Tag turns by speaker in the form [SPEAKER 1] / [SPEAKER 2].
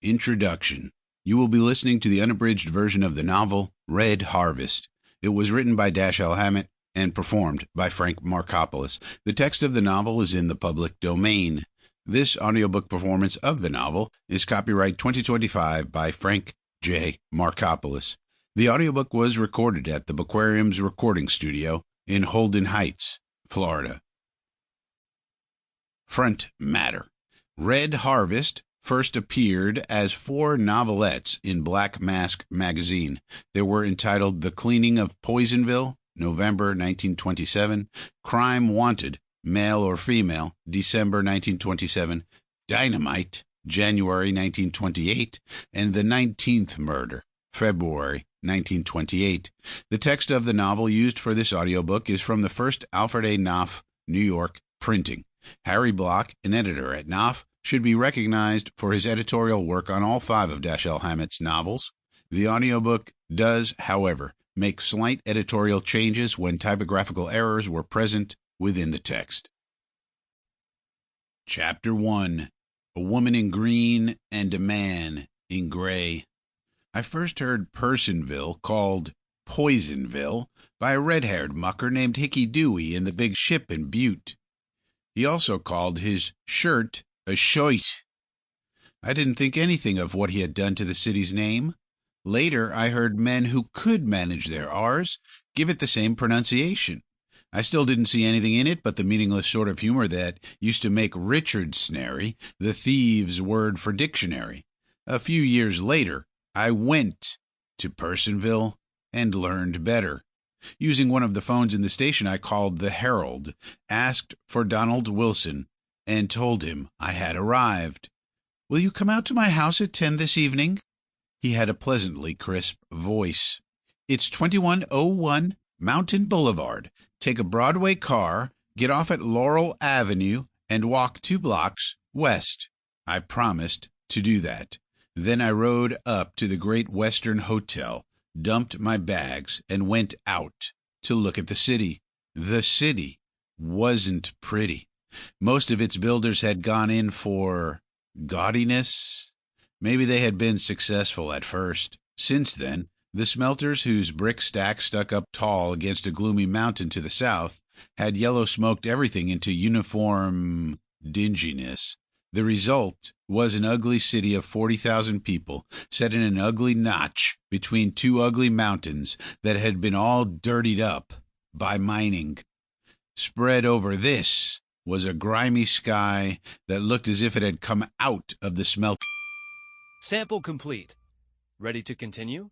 [SPEAKER 1] Introduction. You will be listening to the unabridged version of the novel Red Harvest. It was written by Dashiell Hammett and performed by Frank Marcopolos. The text of the novel is in the public domain. This audiobook performance of the novel is copyright 2025 by Frank J. Marcopolos. The audiobook was recorded at the Bookarium's recording studio in Holden Heights, Florida. Front matter. Red Harvest first appeared as 4 novelettes in Black Mask magazine. They were entitled The Cleaning of Poisonville, November 1927, Crime Wanted, Male or Female, December 1927, Dynamite, January 1928, and The 19th Murder, February 1928. The text of the novel used for this audiobook is from the first Alfred A. Knopf, New York, printing. Harry Block, an editor at Knopf, should be recognized for his editorial work on all 5 of Dashiell Hammett's novels. The audiobook does, however, make slight editorial changes when typographical errors were present within the text. Chapter 1. A Woman in Green and a Man in Gray. I first heard Poisonville called Poisonville by a red-haired mucker named Hickey Dewey in The Big Ship in Butte. He also called his shirt a shoit. I didn't think anything of what he had done to the city's name. Later, I heard men who could manage their R's give it the same pronunciation. I still didn't see anything in it but the meaningless sort of humor that used to make Richard Snary the thieves' word for dictionary. A few years later, I went to Poisonville and learned better. Using one of the phones in the station, I called the Herald, asked for Donald Wilson, and told him I had arrived. "Will you come out to my house at 10 this evening?" He had a pleasantly crisp voice. "It's 2101 Mountain Boulevard. Take a Broadway car, get off at Laurel Avenue, and walk 2 blocks west." I promised to do that. Then I rode up to the Great Western Hotel, dumped my bags, and went out to look at the city. The city wasn't pretty. Most of its builders had gone in for gaudiness. Maybe they had been successful at first. Since then, the smelters, whose brick stack stuck up tall against a gloomy mountain to the south, had yellow-smoked everything into uniform dinginess. The result was an ugly city of 40,000 people, set in an ugly notch between 2 ugly mountains that had been all dirtied up by mining. Spread over this was a grimy sky that looked as if it had come out of the smelter.
[SPEAKER 2] Sample complete. Ready to continue?